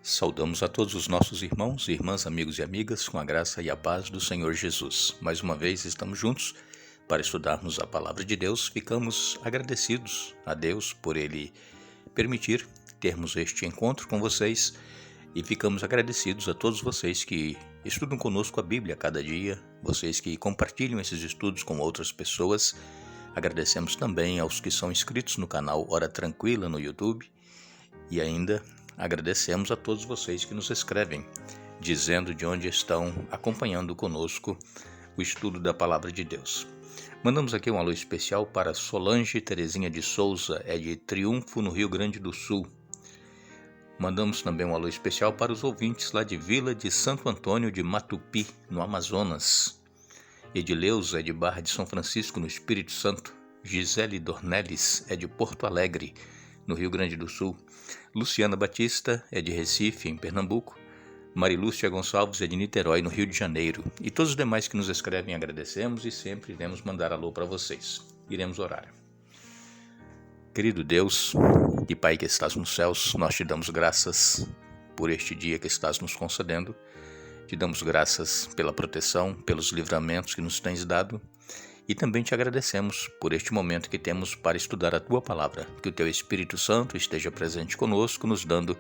Saudamos a todos os nossos irmãos, irmãs, amigos e amigas com a graça e a paz do Senhor Jesus. Mais uma vez estamos juntos para estudarmos a Palavra de Deus. Ficamos agradecidos a Deus por Ele permitir termos este encontro com vocês e ficamos agradecidos a todos vocês que estudam conosco a Bíblia a cada dia, vocês que compartilham esses estudos com outras pessoas. Agradecemos também aos que são inscritos no canal Hora Tranquila no YouTube e ainda agradecemos a todos vocês que nos escrevem, dizendo de onde estão acompanhando conosco o estudo da Palavra de Deus. Mandamos aqui um alô especial para Solange Terezinha de Souza, de Triunfo, no Rio Grande do Sul. Mandamos também um alô especial para os ouvintes lá de Vila de Santo Antônio de Matupi, no Amazonas. Edileuza de Barra de São Francisco, no Espírito Santo. Gisele Dornelles de Porto Alegre, no Rio Grande do Sul. Luciana Batista de Recife, em Pernambuco. Marilúcia Gonçalves de Niterói, no Rio de Janeiro. E todos os demais que nos escrevem agradecemos e sempre iremos mandar alô para vocês. Iremos orar. Querido Deus e Pai que estás nos céus, nós te damos graças por este dia que estás nos concedendo. Te damos graças pela proteção, pelos livramentos que nos tens dado. E também te agradecemos por este momento que temos para estudar a Tua Palavra. Que o Teu Espírito Santo esteja presente conosco, nos dando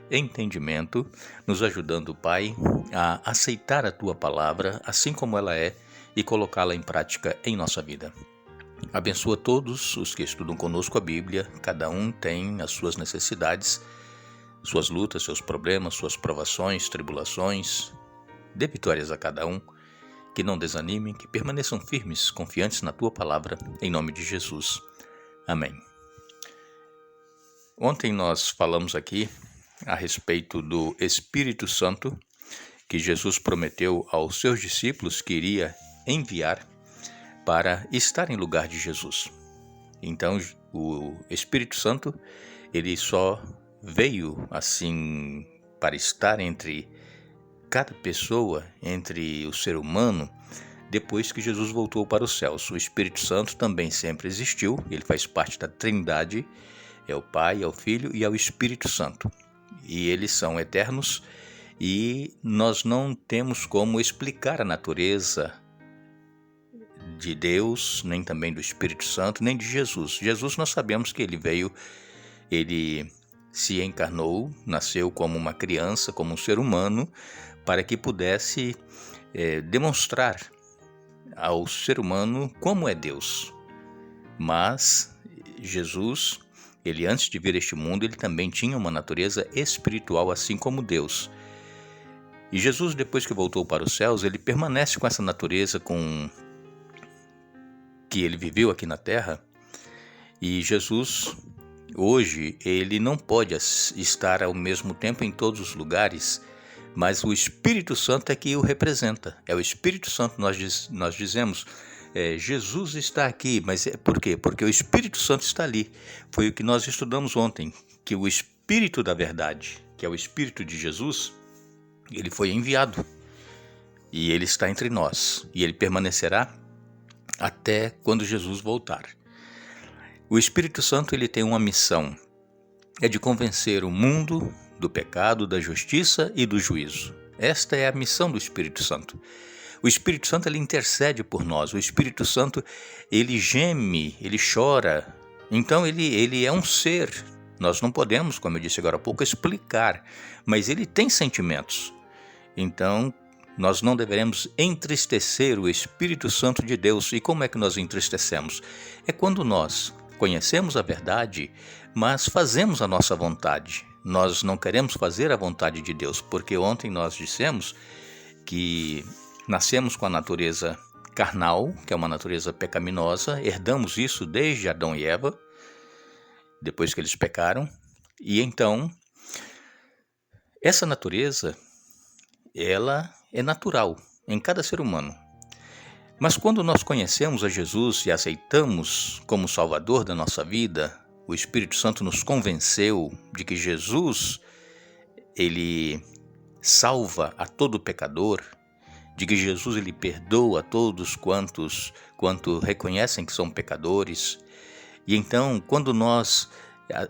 entendimento, nos ajudando, Pai, a aceitar a Tua Palavra assim como ela é e colocá-la em prática em nossa vida. Abençoa todos os que estudam conosco a Bíblia. Cada um tem as suas necessidades, suas lutas, seus problemas, suas provações, tribulações. Dê vitórias a cada um. Que não desanimem, que permaneçam firmes, confiantes na Tua Palavra, em nome de Jesus. Amém. Ontem nós falamos aqui a respeito do Espírito Santo, que Jesus prometeu aos seus discípulos que iria enviar para estar em lugar de Jesus. Então, o Espírito Santo, ele só veio assim para estar entre cada pessoa, entre o ser humano, depois que Jesus voltou para os céus. O Espírito Santo também sempre existiu, ele faz parte da Trindade, é o Pai, é o Filho e é o Espírito Santo. E eles são eternos e nós não temos como explicar a natureza de Deus, nem também do Espírito Santo, nem de Jesus. Jesus, nós sabemos que ele veio, ele se encarnou, nasceu como uma criança, como um ser humano, para que pudesse demonstrar ao ser humano como é Deus. Mas Jesus, ele antes de vir a este mundo, ele também tinha uma natureza espiritual, assim como Deus. E Jesus, depois que voltou para os céus, ele permanece com essa natureza que ele viveu aqui na terra. E Jesus, hoje, ele não pode estar ao mesmo tempo em todos os lugares, mas o Espírito Santo é que o representa. É o Espírito Santo, nós dizemos, Jesus está aqui, mas por quê? Porque o Espírito Santo está ali. Foi o que nós estudamos ontem, que o Espírito da verdade, que é o Espírito de Jesus, ele foi enviado e ele está entre nós e ele permanecerá até quando Jesus voltar. O Espírito Santo, ele tem uma missão, é de convencer o mundo do pecado, da justiça e do juízo. Esta é a missão do Espírito Santo. O Espírito Santo, ele intercede por nós. O Espírito Santo, ele geme, ele chora. Então, ele é um ser. Nós não podemos, como eu disse agora há pouco, explicar, mas ele tem sentimentos. Então, nós não deveremos entristecer o Espírito Santo de Deus. E como é que nós entristecemos? É quando nós conhecemos a verdade, mas fazemos a nossa vontade. Nós não queremos fazer a vontade de Deus, porque ontem nós dissemos que nascemos com a natureza carnal, que é uma natureza pecaminosa, herdamos isso desde Adão e Eva, depois que eles pecaram, e então essa natureza, ela é natural em cada ser humano. Mas quando nós conhecemos a Jesus e aceitamos como Salvador da nossa vida, o Espírito Santo nos convenceu de que Jesus, ele salva a todo pecador, de que Jesus, ele perdoa a todos quanto reconhecem que são pecadores. E então, quando nós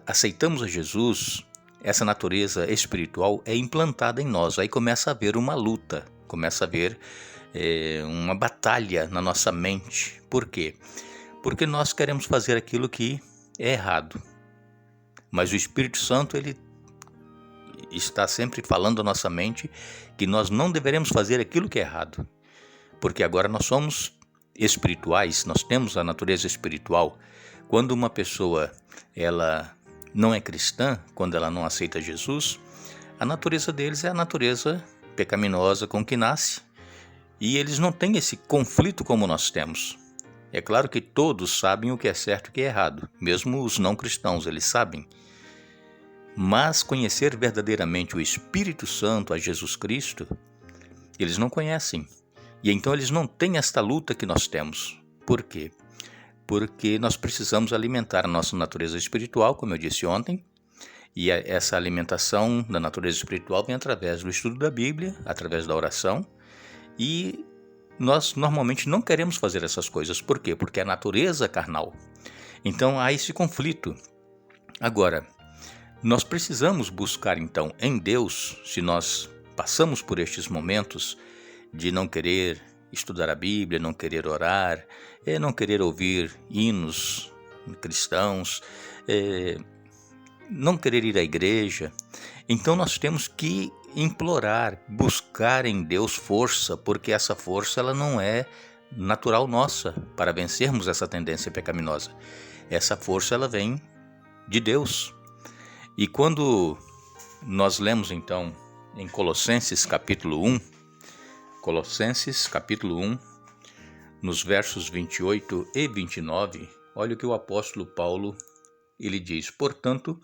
aceitamos a Jesus, essa natureza espiritual é implantada em nós. Aí começa a haver uma luta, começa a haver uma batalha na nossa mente. Por quê? Porque nós queremos fazer aquilo que é errado. Mas o Espírito Santo, ele está sempre falando à nossa mente que nós não deveremos fazer aquilo que é errado. Porque agora nós somos espirituais, nós temos a natureza espiritual. Quando uma pessoa ela não é cristã, quando ela não aceita Jesus, a natureza deles é a natureza pecaminosa com que nasce, e eles não têm esse conflito como nós temos. É claro que todos sabem o que é certo e o que é errado, mesmo os não cristãos, eles sabem. Mas conhecer verdadeiramente o Espírito Santo, a Jesus Cristo, eles não conhecem. E então eles não têm esta luta que nós temos. Por quê? Porque nós precisamos alimentar a nossa natureza espiritual, como eu disse ontem, e essa alimentação da natureza espiritual vem através do estudo da Bíblia, através da oração, e nós normalmente não queremos fazer essas coisas. Por quê? Porque é a natureza carnal. Então há esse conflito. Agora, nós precisamos buscar então em Deus, se nós passamos por estes momentos de não querer estudar a Bíblia, não querer orar, não querer ouvir hinos cristãos, não querer ir à igreja, então nós temos que implorar, buscar em Deus força, porque essa força ela não é natural nossa para vencermos essa tendência pecaminosa. Essa força ela vem de Deus. E quando nós lemos então em Colossenses capítulo 1, nos versos 28 e 29, olha o que o apóstolo Paulo ele diz: portanto,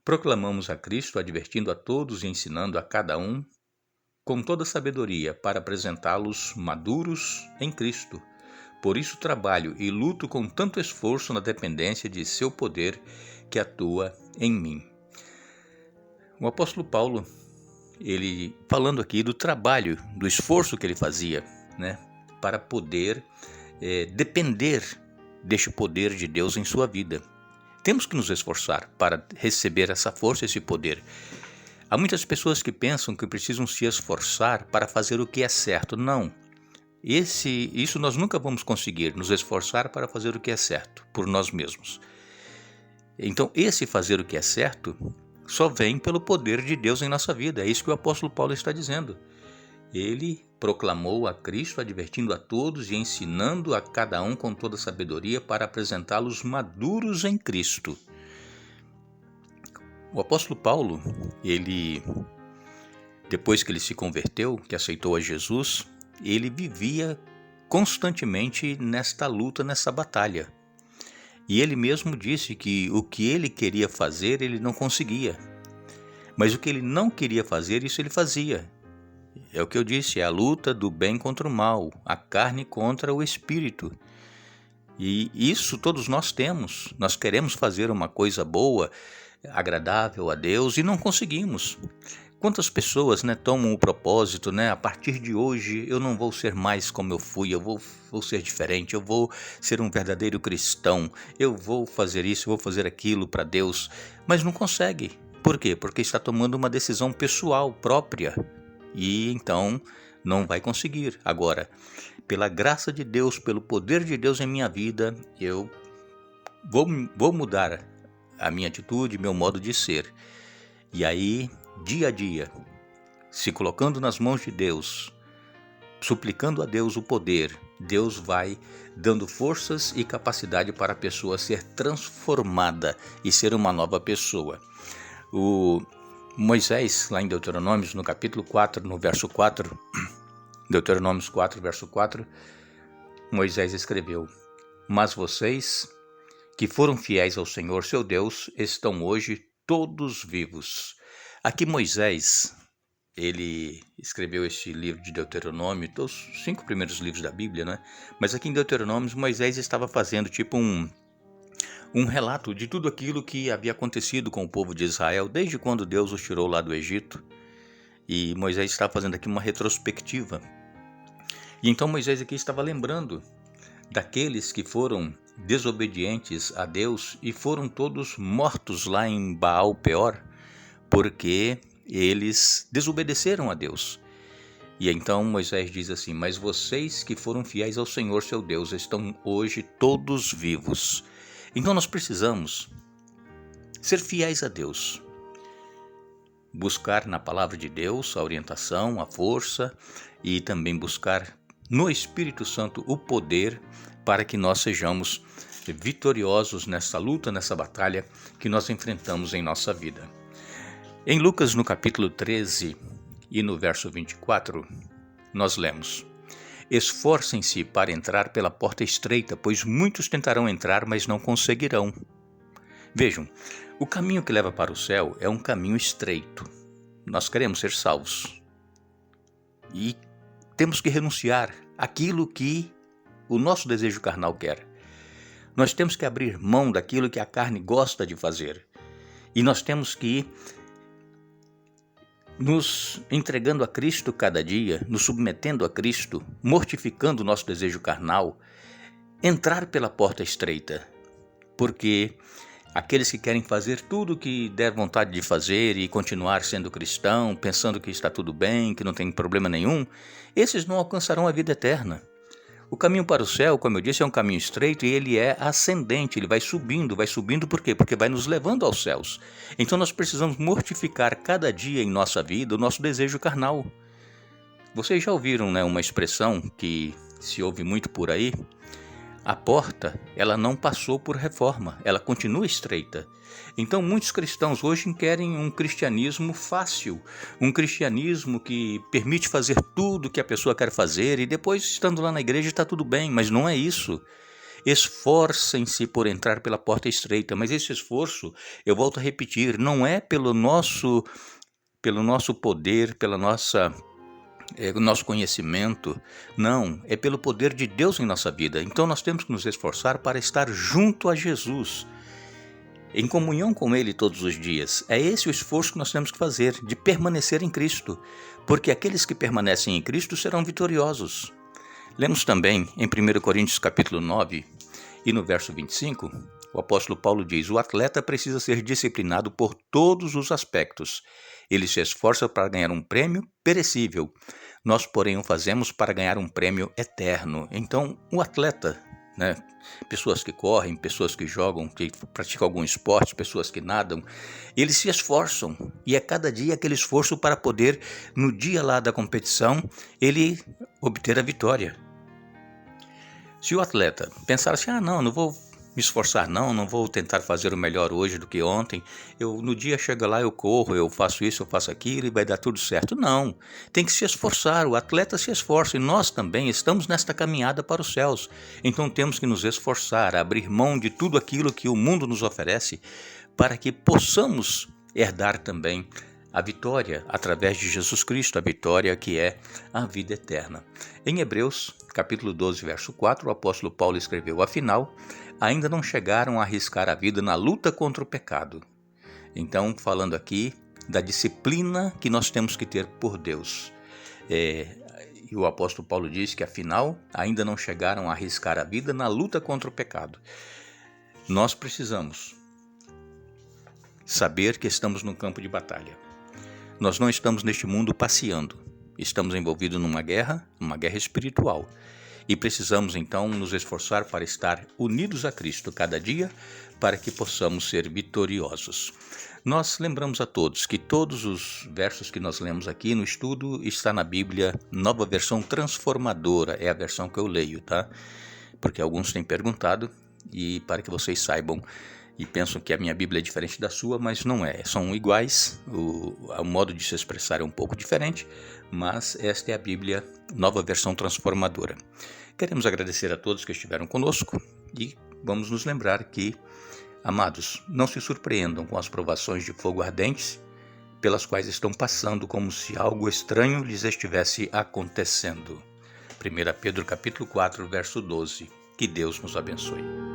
proclamamos a Cristo, advertindo a todos e ensinando a cada um com toda sabedoria, para apresentá-los maduros em Cristo. Por isso trabalho e luto com tanto esforço na dependência de seu poder que atua em mim. O apóstolo Paulo, ele falando aqui do trabalho, do esforço que ele fazia, para poder depender deste poder de Deus em sua vida. Temos que nos esforçar para receber essa força, esse poder. Há muitas pessoas que pensam que precisam se esforçar para fazer o que é certo. Não. Isso nós nunca vamos conseguir, nos esforçar para fazer o que é certo, por nós mesmos. Então, esse fazer o que é certo só vem pelo poder de Deus em nossa vida. É isso que o apóstolo Paulo está dizendo. Ele proclamou a Cristo, advertindo a todos e ensinando a cada um com toda sabedoria para apresentá-los maduros em Cristo. O apóstolo Paulo, depois que ele se converteu, que aceitou a Jesus, ele vivia constantemente nesta luta, nessa batalha. E ele mesmo disse que o que ele queria fazer, ele não conseguia. Mas o que ele não queria fazer, isso ele fazia. É o que eu disse, é a luta do bem contra o mal, a carne contra o espírito. E isso todos nós temos. Nós queremos fazer uma coisa boa, agradável a Deus e não conseguimos. Quantas pessoas tomam o propósito, a partir de hoje eu não vou ser mais como eu fui, eu vou ser diferente, eu vou ser um verdadeiro cristão, eu vou fazer isso, eu vou fazer aquilo para Deus, mas não consegue. Por quê? Porque está tomando uma decisão pessoal, própria, e então não vai conseguir. Agora, pela graça de Deus, pelo poder de Deus em minha vida, eu vou mudar a minha atitude, meu modo de ser. E aí, dia a dia, se colocando nas mãos de Deus, suplicando a Deus o poder, Deus vai dando forças e capacidade para a pessoa ser transformada e ser uma nova pessoa. O Moisés, lá em Deuteronômios, no capítulo 4, no verso 4, Deuteronômios 4, verso 4, Moisés escreveu: mas vocês, que foram fiéis ao Senhor seu Deus, estão hoje todos vivos. Aqui Moisés, ele escreveu este livro de Deuteronômio, os 5 primeiros livros da Bíblia, Mas aqui em Deuteronômio, Moisés estava fazendo tipo um relato de tudo aquilo que havia acontecido com o povo de Israel, desde quando Deus os tirou lá do Egito. E Moisés estava fazendo aqui uma retrospectiva. E então Moisés aqui estava lembrando daqueles que foram desobedientes a Deus e foram todos mortos lá em Baal Peor. porque eles desobedeceram a Deus. E então Moisés diz assim: mas vocês que foram fiéis ao Senhor seu Deus estão hoje todos vivos. Então nós precisamos ser fiéis a Deus, buscar na palavra de Deus a orientação, a força e também buscar no Espírito Santo o poder para que nós sejamos vitoriosos nessa luta, nessa batalha que nós enfrentamos em nossa vida. Em Lucas, no capítulo 13 e no verso 24, nós lemos: esforcem-se para entrar pela porta estreita, pois muitos tentarão entrar, mas não conseguirão. Vejam, o caminho que leva para o céu é um caminho estreito. Nós queremos ser salvos e temos que renunciar àquilo que o nosso desejo carnal quer. Nós temos que abrir mão daquilo que a carne gosta de fazer. E nós temos que ir nos entregando a Cristo cada dia, nos submetendo a Cristo, mortificando o nosso desejo carnal, entrar pela porta estreita. Porque aqueles que querem fazer tudo o que der vontade de fazer e continuar sendo cristão, pensando que está tudo bem, que não tem problema nenhum, esses não alcançarão a vida eterna. O caminho para o céu, como eu disse, é um caminho estreito e ele é ascendente, ele vai subindo por quê? Porque vai nos levando aos céus. Então nós precisamos mortificar cada dia em nossa vida o nosso desejo carnal. Vocês já ouviram, uma expressão que se ouve muito por aí? A porta, ela não passou por reforma, ela continua estreita. Então muitos cristãos hoje querem um cristianismo fácil, um cristianismo que permite fazer tudo o que a pessoa quer fazer e depois, estando lá na igreja, está tudo bem, mas não é isso. Esforcem-se por entrar pela porta estreita, mas esse esforço, eu volto a repetir, não é pelo nosso poder, o nosso conhecimento, não, é pelo poder de Deus em nossa vida. Então nós temos que nos esforçar para estar junto a Jesus, em comunhão com Ele todos os dias. É esse o esforço que nós temos que fazer, de permanecer em Cristo, porque aqueles que permanecem em Cristo serão vitoriosos. Lemos também em 1 Coríntios capítulo 9 e no verso 25, o apóstolo Paulo diz: o atleta precisa ser disciplinado por todos os aspectos. Ele se esforça para ganhar um prêmio perecível. Nós, porém, o fazemos para ganhar um prêmio eterno. Então, o atleta, pessoas que correm, pessoas que jogam, que praticam algum esporte, pessoas que nadam, eles se esforçam. E é cada dia aquele esforço para poder, no dia lá da competição, ele obter a vitória. Se o atleta pensar assim, não vou me esforçar não vou tentar fazer o melhor hoje do que ontem, no dia chega lá, eu corro, eu faço isso, eu faço aquilo e vai dar tudo certo. Não, tem que se esforçar, o atleta se esforça e nós também estamos nesta caminhada para os céus. Então temos que nos esforçar, abrir mão de tudo aquilo que o mundo nos oferece para que possamos herdar também a vitória através de Jesus Cristo, a vitória que é a vida eterna. Em Hebreus, capítulo 12, verso 4, o apóstolo Paulo escreveu: afinal, ainda não chegaram a arriscar a vida na luta contra o pecado. Então, falando aqui da disciplina que nós temos que ter por Deus. E o apóstolo Paulo diz que, afinal, ainda não chegaram a arriscar a vida na luta contra o pecado. Nós precisamos saber que estamos num campo de batalha. Nós não estamos neste mundo passeando. Estamos envolvidos numa guerra espiritual. E precisamos então nos esforçar para estar unidos a Cristo cada dia, para que possamos ser vitoriosos. Nós lembramos a todos que todos os versos que nós lemos aqui no estudo está na Bíblia, Nova Versão Transformadora, é a versão que eu leio, tá? Porque alguns têm perguntado e para que vocês saibam e pensam que a minha Bíblia é diferente da sua, mas não é, são iguais, o modo de se expressar é um pouco diferente, mas esta é a Bíblia Nova Versão Transformadora. Queremos agradecer a todos que estiveram conosco e vamos nos lembrar que, amados, não se surpreendam com as provações de fogo ardentes pelas quais estão passando como se algo estranho lhes estivesse acontecendo. 1 Pedro capítulo 4, verso 12. Que Deus nos abençoe.